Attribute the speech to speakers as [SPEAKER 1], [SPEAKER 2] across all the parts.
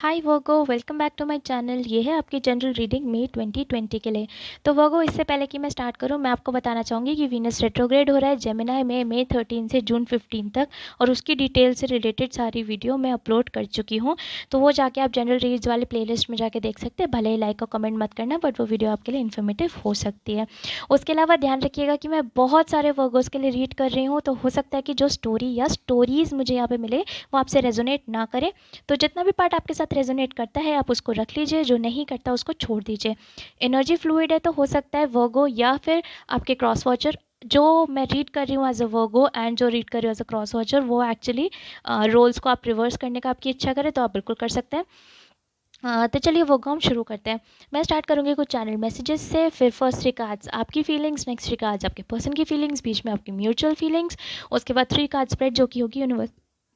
[SPEAKER 1] Hi Virgo, welcome back to my channel. ये है आपकी जनरल रीडिंग मई 2020 के लिए। तो वर्गो, इससे पहले कि मैं स्टार्ट करूं, मैं आपको बताना चाहूँगी कि वीनस रेट्रोग्रेड हो रहा है जेमिनाई में मई 13 से जून 15 तक, और उसकी डिटेल से रिलेटेड सारी वीडियो मैं अपलोड कर चुकी हूँ। तो वो जाके आप जनरल रीड्स वाले प्लेलिस्ट में जाके देख सकते हैं। भले ही लाइक और कमेंट मत करना, बट वो वीडियो आपके लिए इन्फॉर्मेटिव हो सकती है। उसके अलावा ध्यान रखिएगा कि मैं बहुत सारे वर्गोज़ के लिए रीड कर रही हूँ, तो हो सकता है कि जो स्टोरी या स्टोरीज़ मुझे यहाँ पे मिले वो आपसे रेजोनेट ना करे। तो जितना भी पार्ट आपके साथ रेजोनेट करता है आप उसको रख लीजिए, जो नहीं करता उसको छोड़ दीजिए। एनर्जी फ्लूइड है तो हो सकता है वर्गो या फिर आपके क्रॉस वॉचर, जो मैं रीड कर रही हूँ एज अ वर्गो एंड जो रीड कर रही हूँ एज अ क्रॉस वॉचर, वो एक्चुअली रोल्स को आप रिवर्स करने का आपकी इच्छा करें तो आप बिल्कुल कर सकते हैं। तो चलिए वर्गो हम शुरू करते हैं। मैं स्टार्ट करूँगी कुछ चैनल मैसेजेस से, फिर फर्स्ट थ्री कार्ड्स आपकी फीलिंग्स, नेक्स्ट थ्री कार्ड्स आपके पर्सन की फीलिंग्स, बीच में आपकी म्यूचुअल फीलिंग्स, उसके बाद थ्री कार्ड स्प्रेड जो कि होगी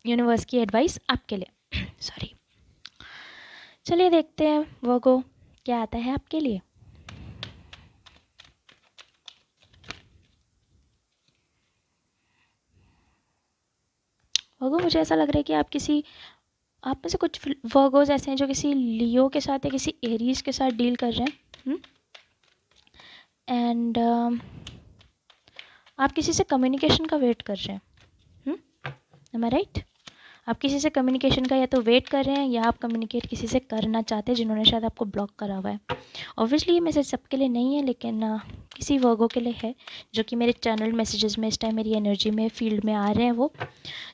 [SPEAKER 1] यूनिवर्स की एडवाइस आपके लिए। सॉरी। चलिए देखते हैं वर्गो क्या आता है आपके लिए। वर्गो, मुझे ऐसा लग रहा है कि आप में से कुछ वर्गोज ऐसे हैं जो किसी लियो के साथ या किसी एरीज के साथ डील कर रहे हैं। एंड आप किसी से कम्युनिकेशन का वेट कर रहे हैं। एम आई राइट? आप किसी से कम्युनिकेशन का या तो वेट कर रहे हैं या आप कम्युनिकेट किसी से करना चाहते हैं जिन्होंने शायद आपको ब्लॉक करा हुआ है। ऑब्वियसली ये मैसेज सबके लिए नहीं है, लेकिन किसी वर्गो के लिए है जो कि मेरे चैनल मैसेजेस में इस टाइम मेरी एनर्जी में फील्ड में आ रहे हैं वो।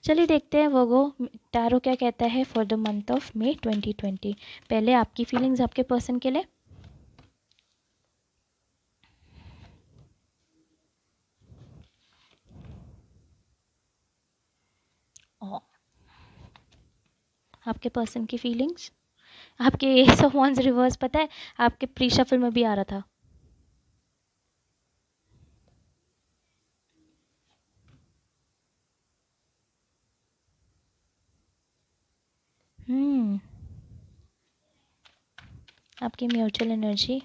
[SPEAKER 1] चलिए देखते हैं वर्गो टैरो क्या कहता है for the month of May 2020। पहले आपकी फीलिंग्स आपके पर्सन के लिए। और आपके पर्सन की फीलिंग्स, आपके एस ऑफ वांड्स रिवर्स पता है आपके प्री शफल में भी आ रहा था। हम्म आपकी म्यूचुअल एनर्जी,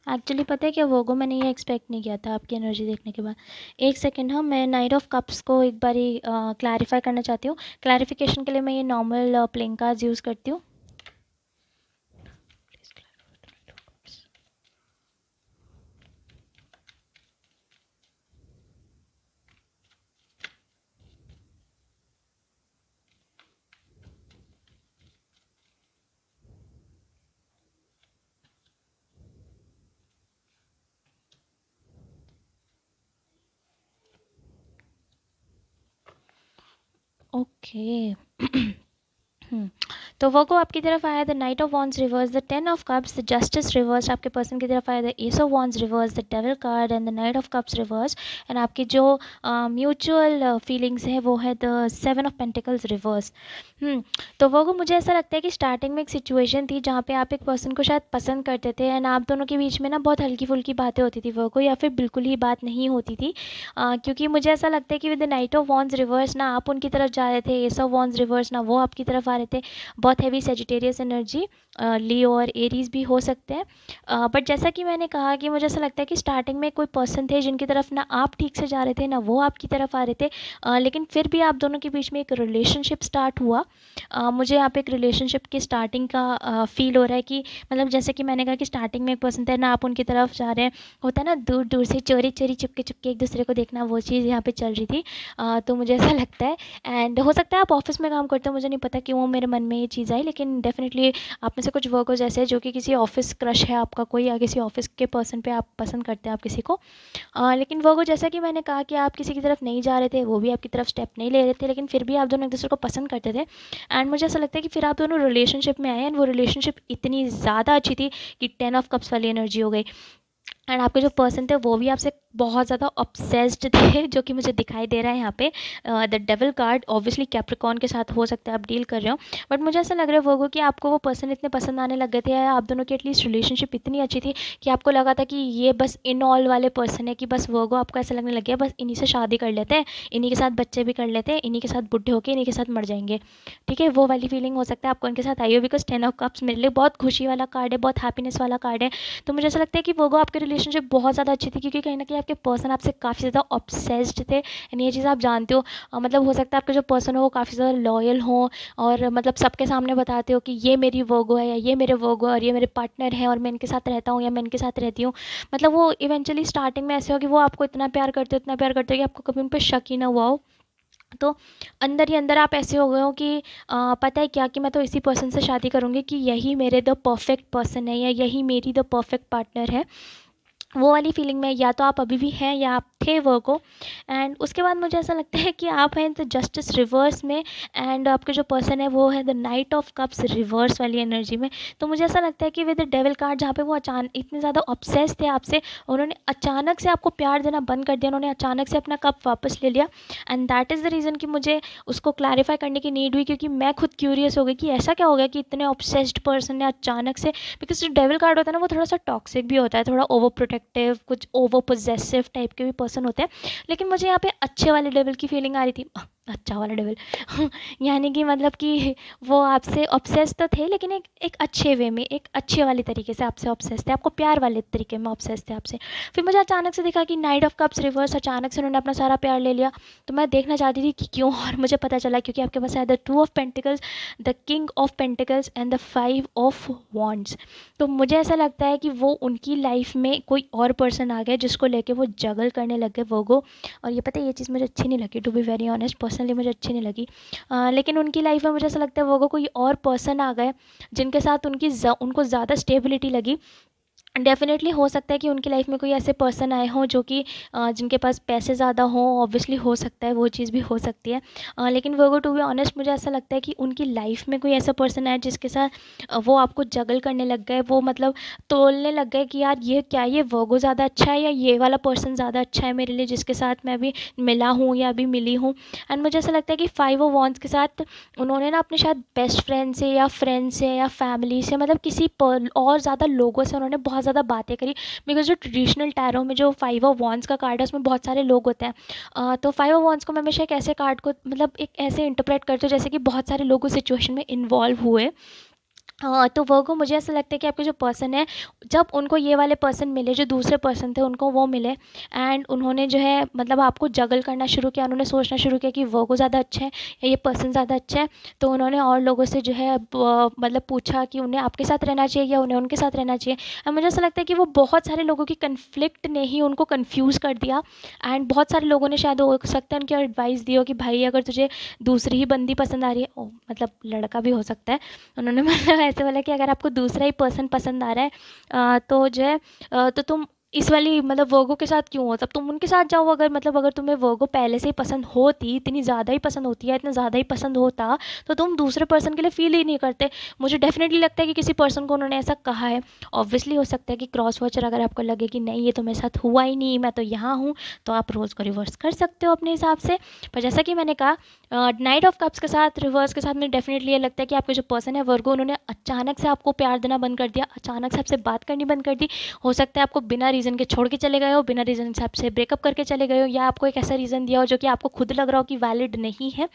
[SPEAKER 1] एक्चुअली पता है क्या वर्गो, मैंने ये एक्सपेक्ट नहीं किया था आपकी एनर्जी देखने के बाद। एक सेकंड, हाँ मैं नाइट ऑफ कप्स को एक बारी क्लैरिफाई करना चाहती हूँ। क्लैरिफिकेशन के लिए मैं ये नॉर्मल प्लेइंग कार्ड्स यूज़ करती हूँ। ओके। तो वर्गो आपकी तरफ आया the night of wands reverse, the ten of cups, the justice reverse. आपके पर्सन की तरफ आया the S of wands reverse, the devil card and the night of cups reverse. And आपकी जो म्यूचुअल फीलिंग्स है वो है the seven of pentacles reverse. तो वर्गो, मुझे ऐसा लगता है कि स्टार्टिंग में एक सिचुएशन थी जहाँ पे आप एक पर्सन को शायद पसंद करते थे एंड आप दोनों के बीच में ना बहुत हल्की फुल्की बातें होती थी वर्गो, या फिर बिल्कुल ही बात नहीं होती थी। क्योंकि मुझे ऐसा लगता है कि with the night of wands reverse ना आप उनकी तरफ जा रहे थे, एस ऑफ वॉन्ड्स रिवर्स ना वो आपकी तरफ आ रहे थे। बहुत हैवी सेजिटेरियस एनर्जी, लियो और एरीज भी हो सकते हैं। बट जैसा कि मैंने कहा कि मुझे ऐसा लगता है कि स्टार्टिंग में कोई पर्सन थे जिनकी तरफ ना आप ठीक से जा रहे थे ना वो आपकी तरफ आ रहे थे। लेकिन फिर भी आप दोनों के बीच में एक रिलेशनशिप स्टार्ट हुआ। मुझे यहाँ पे एक रिलेशनशिप की स्टार्टिंग का फील हो रहा है कि मतलब जैसे कि मैंने कहा कि स्टार्टिंग में एक पर्सन थे ना आप उनकी तरफ जा रहे हैं, होता है ना दूर दूर से चोरी चोरी चुपके चुपके एक दूसरे को देखना, वो चीज़ यहाँ पे चल रही थी। तो मुझे ऐसा लगता है। एंड हो सकता है आप ऑफिस में काम करते हो, मुझे नहीं पता क्यों मेरे मन में ये चीज़ आई, लेकिन डेफिनेटली आप में से कुछ वर्कर्स ऐसे हैं जो कि किसी ऑफिस क्रश है आपका कोई, या किसी ऑफिस के पर्सन पे आप पसंद करते हैं आप किसी को। लेकिन वर्गो, जैसा कि मैंने कहा कि आप किसी की तरफ नहीं जा रहे थे, वो भी आपकी तरफ स्टेप नहीं ले रहे थे, लेकिन फिर भी आप दोनों एक दूसरे को पसंद करते थे। एंड मुझे ऐसा लगता है कि फिर आप दोनों रिलेशनशिप में आए एंड वो रिलेशनशिप इतनी ज़्यादा अच्छी थी कि 10 ऑफ कप्स वाली एनर्जी हो गई। एंड आपके जो पर्सन थे वो भी आपसे बहुत ज़्यादा ऑब्सेस्ड थे, जो कि मुझे दिखाई दे रहा है यहाँ पे। The devil card obviously Capricorn के साथ हो सकता है आप डील कर रहे हो, बट मुझे ऐसा लग रहा है वो कि आपको वो पर्सन इतने पसंद आने लग गए थे, या आप दोनों की एटलीस्ट रिलेशनशिप इतनी अच्छी थी कि आपको लगा था कि ये बस इन ऑल वाले पर्सन है, कि बस वो आपको ऐसा लगने लग गया बस इन्हीं से शादी कर लेते हैं, इन्हीं के साथ बच्चे भी कर लेते हैं, इन्हीं के साथ बुढ़े होके इन्हीं के साथ मर जाएंगे। ठीक है, वो वाली फीलिंग हो सकता है आपको उनके साथ आई हो, बिकॉज 10 ऑफ कप्स मेरे लिए बहुत खुशी वाला कार्ड है, बहुत हैप्पीनेस वाला कार्ड है। तो मुझे ऐसा लगता है कि वो आपकी रिलेशनशिप बहुत ज़्यादा अच्छी थी, क्योंकि कहीं ना कहीं आपके पर्सन आपसे काफ़ी ज़्यादा ऑब्सेस्ड थे, एंड ये चीज़ आप जानते हो। मतलब हो सकता है आपके जो पर्सन हो वो काफ़ी ज़्यादा लॉयल हो, और मतलब सबके सामने बताते हो कि ये मेरी वोगो है, या ये मेरे वोगो है, और ये मेरे पार्टनर है, और मैं इनके साथ रहता हूँ या मैं इनके साथ रहती हूँ। मतलब वो इवेंचुअली स्टार्टिंग में ऐसे हो कि वो आपको इतना प्यार करते हो, इतना प्यार करते हो कि आपको कभी उन पर शक ही ना हुआ हो। तो अंदर ही अंदर आप ऐसे हो गए हो कि पता है क्या, कि मैं तो इसी पर्सन से शादी करूँगी, कि यही मेरे द परफेक्ट पर्सन है, या यही मेरी द परफेक्ट पार्टनर है। वो वाली फीलिंग में या तो आप अभी भी हैं या आप थे वो को। एंड उसके बाद मुझे ऐसा लगता है कि आप हैं द जस्टिस रिवर्स में, एंड आपके जो पर्सन है वो है the night of cups reverse वाली एनर्जी में। तो मुझे ऐसा लगता है कि विद द डेविल कार्ड, जहाँ पे वो अचानक इतने ज़्यादा ऑब्सेस थे आपसे, उन्होंने अचानक से आपको प्यार देना बंद कर दिया, उन्होंने अचानक से अपना कप वापस ले लिया। And that is the reason कि मुझे उसको क्लैरिफाई करने की नीड हुई, क्योंकि मैं खुद क्यूरियस हो गई कि ऐसा क्या हो गया कि इतने ऑब्सेस्ड पर्सन ने अचानक से, बिकॉज जो डेविल कार्ड होता है ना वो थोड़ा सा टॉक्सिक भी होता है, थोड़ा ओवर प्रोटेक्टिव, कुछ ओवर पोजेसिव टाइप के भी पर्सन होते हैं। लेकिन मुझे यहाँ पे अच्छे वाले डेविल की फीलिंग आ रही थी, अच्छा वाला डेविल यानी कि मतलब कि वो आपसे ऑब्सेस तो थे, लेकिन एक अच्छे वे में, एक अच्छे वाले तरीके से आपसे ऑब्सेस थे, आपको प्यार वाले तरीके में ऑब्सेस थे आपसे। फिर मुझे अचानक से दिखा कि नाइट ऑफ कप्स रिवर्स, अचानक से उन्होंने अपना सारा प्यार ले लिया। तो मैं देखना चाहती थी कि क्यों, और मुझे पता चला क्योंकि आपके पास है the 2 of pentacles, the king of pentacles, and the 5 of wands. तो मुझे ऐसा लगता है कि वो उनकी लाइफ में कोई और पर्सन आ गया जिसको लेके वो जगल करने लग गए वोगो। और ये पता है ये चीज़ मुझे अच्छी नहीं लगी, to be very honest, personally मुझे अच्छी नहीं लगी। लेकिन उनकी लाइफ में मुझे ऐसा लगता है वोगो कोई और पर्सन आ गए जिनके साथ उनको ज़्यादा स्टेबिलिटी लगी। डेफ़िनेटली हो सकता है कि उनकी लाइफ में कोई ऐसे पर्सन आए हों जो कि जिनके पास पैसे ज़्यादा हों, ऑब्वियसली हो सकता है, वो चीज़ भी हो सकती है। लेकिन वो टू बी ऑनेस्ट मुझे ऐसा लगता है कि उनकी लाइफ में कोई ऐसा पर्सन आया जिसके साथ वो आपको जगल करने लग गए, वो मतलब तोलने लग गए कि यार ये क्या, ये वोगो ज़्यादा अच्छा है या ये वाला पर्सन ज़्यादा अच्छा है मेरे लिए, जिसके साथ मैं अभी मिला हूँ या अभी मिली हूँ। एंड मुझे ऐसा लगता है कि 5 ऑफ वॉन्ड्स के साथ उन्होंने ना अपने शायद बेस्ट फ्रेंड से या फैमिली से, मतलब किसी और ज़्यादा लोगों से उन्होंने बहुत ज़्यादा बातें करी। बिकॉज जो ट्रेडिशनल टैरो में जो 5 ऑफ वॉन्ड्स का कार्ड है उसमें बहुत सारे लोग होते हैं। तो 5 ऑफ वॉन्ड्स को मैं हमेशा एक ऐसे कार्ड को मतलब एक ऐसे इंटरप्रेट करती हूँ जैसे कि बहुत सारे लोग उस सिचुएशन में इन्वॉल्व हुए। हाँ, तो वर्गो मुझे ऐसा लगता है कि आपके जो पर्सन है, जब उनको ये वाले पर्सन मिले, जो दूसरे पर्सन थे उनको वो मिले, एंड उन्होंने जो है मतलब आपको जगल करना शुरू किया, उन्होंने सोचना शुरू किया कि वर्गो ज़्यादा अच्छा है या ये पर्सन ज़्यादा अच्छा है। तो उन्होंने और लोगों से जो है मतलब पूछा कि उन्हें आपके साथ रहना चाहिए या उन्हें उनके साथ रहना चाहिए। और मुझे ऐसा लगता है कि वो बहुत सारे लोगों की कन्फ्लिक्ट ने ही उनको कन्फ्यूज़ कर दिया। एंड बहुत सारे लोगों ने शायद हो सकता है उनकी एडवाइस दी हो कि भाई अगर तुझे दूसरी ही बंदी पसंद आ रही है, ओ मतलब लड़का भी हो सकता है, उन्होंने मतलब ऐसे बोला कि अगर आपको दूसरा ही पर्सन पसंद आ रहा है तो जो है तो तुम इस वाली मतलब वर्गो के साथ क्यों हो, तब तुम उनके साथ जाओ। अगर मतलब अगर तुम्हें वर्गो पहले से ही पसंद होती, इतनी ज़्यादा ही पसंद होती है, इतना ज़्यादा ही पसंद होता, तो तुम दूसरे पर्सन के लिए फील ही नहीं करते। मुझे डेफिनेटली लगता है कि किसी पर्सन को उन्होंने ऐसा कहा है। ऑब्वियसली हो सकता है कि क्रॉस वॉचर अगर आपको लगे कि नहीं ये तो मेरे साथ हुआ ही नहीं, मैं तो यहाँ हूँ, तो आप रोज़ को रिवर्स कर सकते हो अपने हिसाब से। पर जैसा कि मैंने कहा नाइट ऑफ कप्स के साथ रिवर्स के साथ मुझे डेफिनेटली ये लगता है कि आपके जो पर्सन है वर्गो, उन्होंने अचानक से आपको प्यार देना बंद कर दिया, अचानक से आपसे बात करनी बंद कर दी। हो सकता है आपको बिना रीज़न के छोड़ के चले गए हो, बिना रीज़न से आपसे ब्रेकअप करके चले गए हो, या आपको एक ऐसा रीज़न दिया हो जो कि आपको खुद लग रहा हो कि वैलिड नहीं है।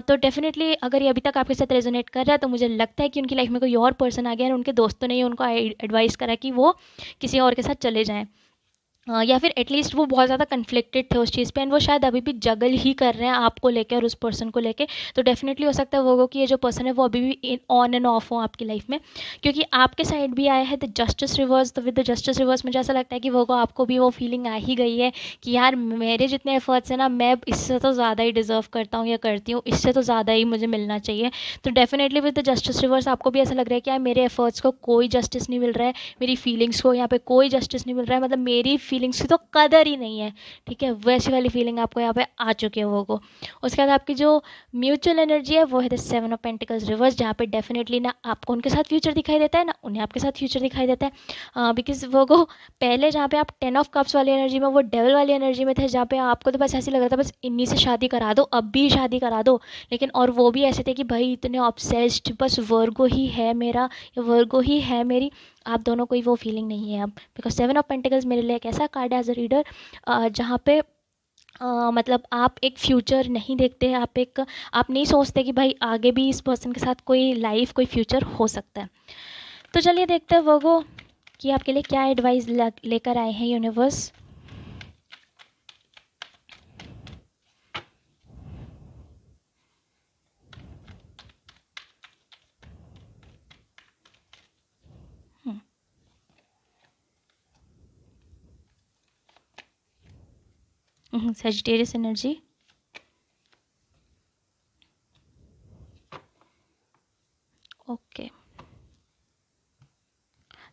[SPEAKER 1] तो डेफिनेटली अगर ये अभी तक आपके साथ रेजोनेट कर रहा है तो मुझे लगता है कि उनकी लाइफ में कोई और पर्सन आ गया है, उनके दोस्तों ने ही उनको एडवाइस करा कि वो किसी और के साथ चले जाएँ। या फिर एटलीस्ट वो बहुत ज़्यादा कन्फ्लिक्टेड थे उस चीज़ पे, एंड वो शायद अभी भी जगल ही कर रहे हैं आपको लेके और उस पर्सन को लेके। तो डेफिनेटली हो सकता है वो कि ये जो पर्सन है वो अभी भी ऑन एंड ऑफ हो आपकी लाइफ में, क्योंकि आपके साइड भी आया है द जस्टिस रिवर्स। तो विद द जस्टिस रिवर्स मुझे ऐसा लगता है कि वो आपको भी वो फीलिंग आ ही गई है कि यार मेरे जितने एफर्ट्स हैं ना, मैं इससे तो ज़्यादा ही डिज़र्व करता हूँ या करती हूँ, इससे तो ज़्यादा ही मुझे मिलना चाहिए। तो definitely with the justice reverse आपको भी ऐसा लग रहा है कि यार मेरे एफर्ट्स को कोई जस्टिस नहीं मिल रहा है, मेरी फीलिंग्स को यहाँ पे कोई जस्टिस नहीं मिल रहा है, मतलब मेरी फीलिंग्स की तो कदर ही नहीं है, ठीक है, वैसी वाली फीलिंग आपको यहाँ पे आ चुकी है वो को। उसके बाद आपकी जो म्यूचुअल एनर्जी है वो है द 7 ऑफ पेंटिकल्स रिवर्स, जहाँ पे डेफिनेटली ना आपको उनके साथ फ्यूचर दिखाई देता है ना उन्हें आपके साथ फ्यूचर दिखाई देता है, बिकॉज वो को पहले जहाँ पे आप 10 ऑफ कप्स वाली एनर्जी में, वो डेवल वाली एनर्जी में थे, जहाँ पे आपको तो बस ऐसे लग रहा था बस इन्हीं से शादी करा दो, अब भी शादी करा दो, लेकिन और वो भी ऐसे थे कि भाई इतने ऑब्सेस्ड, बस वर्गो ही है मेरा या वर्गो ही है मेरी। आप दोनों कोई वो फीलिंग नहीं है अब, बिकॉज 7 ऑफ पेंटिकल्स मेरे लिए एक ऐसा कार्ड है एज अ रीडर जहाँ पे मतलब आप एक फ्यूचर नहीं देखते, आप नहीं सोचते कि भाई आगे भी इस पर्सन के साथ कोई लाइफ कोई फ्यूचर हो सकता है। तो चलिए देखते हैं वर्गो कि आपके लिए क्या एडवाइस लेकर आए हैं यूनिवर्स। Sagittarius energy, okay.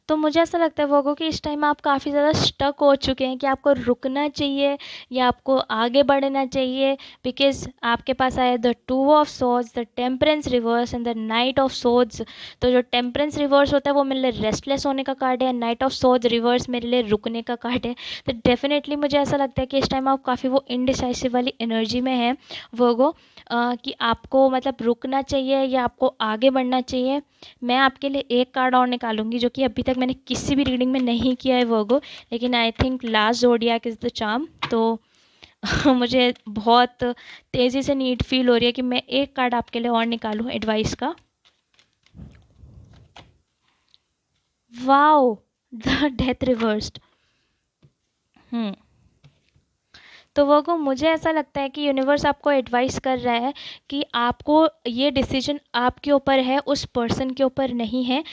[SPEAKER 1] तो मुझे ऐसा लगता है वर्गो कि इस टाइम आप काफ़ी ज़्यादा स्टक हो चुके हैं कि आपको रुकना चाहिए या आपको आगे बढ़ना चाहिए, बिकॉज आपके पास आया the 2 of swords, the temperance reverse and the night of swords. तो जो टेम्परेंस रिवर्स होता है वो मेरे लिए रेस्टलेस होने का कार्ड है, नाइट ऑफ सोर्ड्स रिवर्स मेरे लिए रुकने का कार्ड है। तो डेफिनेटली मुझे ऐसा लगता है कि इस टाइम आप काफ़ी वो इनडिसाइसिव वाली एनर्जी में हैं वर्गो, कि आपको मतलब रुकना चाहिए या आपको आगे बढ़ना चाहिए। मैं आपके लिए एक कार्ड और निकालूंगी जो कि अभी तक मैंने किसी भी रीडिंग में नहीं किया है वर्गो, लेकिन I think last zodiac is the charm. तो मुझे बहुत तेज़ी से नीड फील हो रही है कि मैं एक कार्ड आपके लिए और निकालूं एडवाइस का। Wow, the death reversed. तो वर्गो मुझे ऐसा लगता है कि यूनिवर्स आपको एडवाइस कर रहा है कि आपको ये डिसीजन आपके ऊपर है, उस पर्सन के ऊपर नहीं है।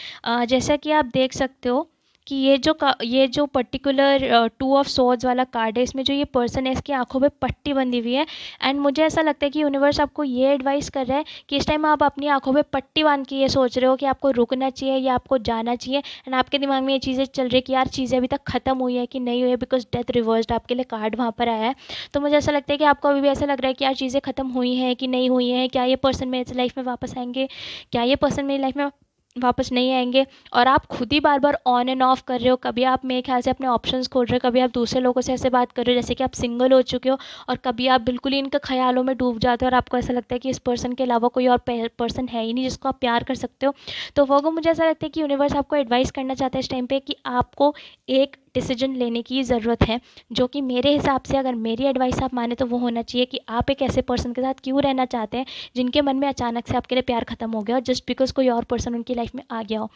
[SPEAKER 1] जैसा कि आप देख सकते हो कि ये जो पर्टिकुलर 2 ऑफ सोर्ड्स वाला कार्ड है, इसमें जो ये पर्सन है इसकी आंखों पे पट्टी बंधी हुई है। एंड मुझे ऐसा लगता है कि यूनिवर्स आपको ये एडवाइस कर रहा है कि इस टाइम आप अपनी आंखों पे पट्टी बांध के ये सोच रहे हो कि आपको रुकना चाहिए या आपको जाना चाहिए, एंड आपके दिमाग में ये चीज़ें चल रही है कि यार चीज़ें अभी तक ख़त्म हुई है कि नहीं हुई है, बिकॉज डेथ रिवर्स्ड आपके लिए कार्ड वहाँ पर आया है। तो मुझे ऐसा लगता है कि आपको अभी भी ऐसा लग रहा है कि यार चीज़ें ख़त्म हुई हैं कि नहीं हुई हैं, क्या ये पर्सन मेरी लाइफ में वापस आएंगे, क्या ये पर्सन मेरी लाइफ में वापस नहीं आएंगे। और आप खुद ही बार बार ऑन एंड ऑफ कर रहे हो, कभी आप मेरे ख्याल से अपने ऑप्शंस खोल रहे हो, कभी आप दूसरे लोगों से ऐसे बात कर रहे हो जैसे कि आप सिंगल हो चुके हो, और कभी आप बिल्कुल ही इनके ख्यालों में डूब जाते हो और आपको ऐसा लगता है कि इस पर्सन के अलावा कोई और पर्सन है ही नहीं जिसको आप प्यार कर सकते हो। तो वो मुझे ऐसा लगता है कि यूनिवर्स आपको एडवाइस करना चाहता है इस टाइम पे कि आपको एक डिसीजन लेने की ज़रूरत है, जो कि मेरे हिसाब से अगर मेरी एडवाइस आप माने तो वो होना चाहिए कि आप एक ऐसे पर्सन के साथ क्यों रहना चाहते हैं जिनके मन में अचानक से आपके लिए प्यार ख़त्म हो गया और जस्ट बिकॉज कोई और पर्सन उनकी लाइफ में आ गया हो।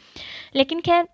[SPEAKER 1] लेकिन खैर,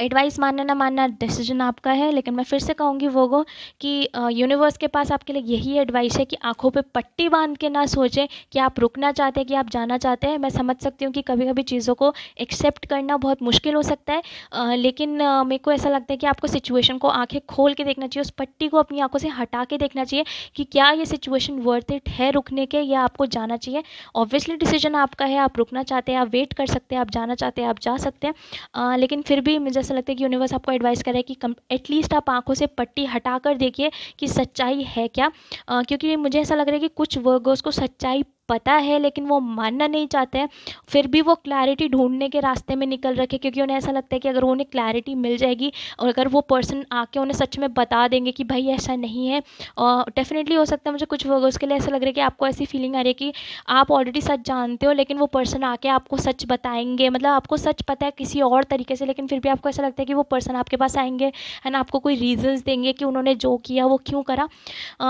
[SPEAKER 1] एडवाइस मानना ना मानना डिसीजन आपका है, लेकिन मैं फिर से कहूँगी वो कि यूनिवर्स के पास आपके लिए यही एडवाइस है कि आंखों पे पट्टी बांध के ना सोचें कि आप रुकना चाहते हैं कि आप जाना चाहते हैं। मैं समझ सकती हूँ कि कभी कभी चीज़ों को एक्सेप्ट करना बहुत मुश्किल हो सकता है, लेकिन मेरे को ऐसा लगता है कि आपको सिचुएशन को आंखें खोल के देखना चाहिए, उस पट्टी को अपनी आंखों से हटा के देखना चाहिए कि क्या ये सिचुएशन वर्थ इट है रुकने के या आपको जाना चाहिए। ऑब्वियसली डिसीजन आपका है, आप रुकना चाहते हैं आप वेट कर सकते हैं, आप जाना चाहते हैं आप जा सकते हैं, लेकिन फिर भी मुझे ऐसा लगता है कि यूनिवर्स आपको एडवाइस कर रहा है कि एटलीस्ट आप आंखों से पट्टी हटा कर देखिए कि सच्चाई है क्या। क्योंकि मुझे ऐसा लग रहा है कि कुछ वर्गोस को सच्चाई पता है लेकिन वो मानना नहीं चाहते हैं, फिर भी वो क्लैरिटी ढूंढने के रास्ते में निकल रखे, क्योंकि उन्हें ऐसा लगता है कि अगर उन्हें क्लैरिटी मिल जाएगी और अगर वो पर्सन आके उन्हें सच में बता देंगे कि भाई ऐसा नहीं है, और डेफिनेटली हो सकता है मुझे कुछ वर्गोस के लिए ऐसा लग रहा है कि आपको ऐसी फीलिंग आ रही है कि आप ऑलरेडी सच जानते हो लेकिन वो पर्सन आके आपको सच बताएंगे, मतलब आपको सच पता है किसी और तरीके से, लेकिन फिर भी आपको ऐसा लगता है कि वो पर्सन आपके पास आएंगे एंड आपको कोई रीजंस देंगे कि उन्होंने जो किया वो क्यों करा।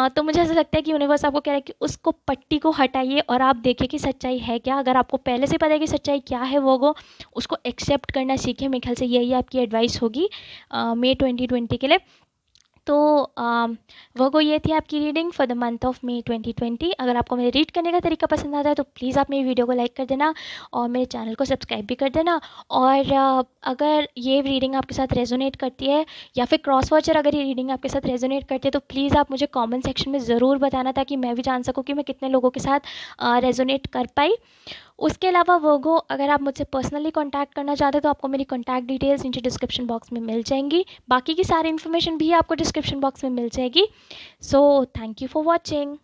[SPEAKER 1] तो मुझे ऐसा लगता है कि यूनिवर्स आपको कह रहा है कि उसको पट्टी को हटाइए और आप देखिए कि सच्चाई है क्या। अगर आपको पहले से पता है कि सच्चाई क्या है वो उसको एक्सेप्ट करना सीखें। मेरे ख्याल से यही आपकी एडवाइस होगी मई 2020 के लिए। तो वो ये थी आपकी reading for the month of May 2020। अगर आपको मेरे रीड करने का तरीका पसंद आता है तो प्लीज़ आप मेरी वीडियो को लाइक कर देना और मेरे चैनल को सब्सक्राइब भी कर देना। और अगर ये रीडिंग आपके साथ रेजोनेट करती है या फिर क्रॉस वॉचर अगर ये रीडिंग आपके साथ रेजोनेट करती है तो प्लीज़ आप मुझे कमेंट सेक्शन में ज़रूर बताना ताकि मैं भी जान सकूँ कि मैं कितने लोगों के साथ रेजोनेट कर पाई। उसके अलावा वर्गो, अगर आप मुझसे पर्सनली कॉन्टैक्ट करना चाहते हैं तो आपको मेरी कॉन्टैक्ट डिटेल्स नीचे डिस्क्रिप्शन बॉक्स में मिल जाएंगी। बाकी की सारी इन्फॉर्मेशन भी आपको डिस्क्रिप्शन बॉक्स में मिल जाएगी। So thank you for watching.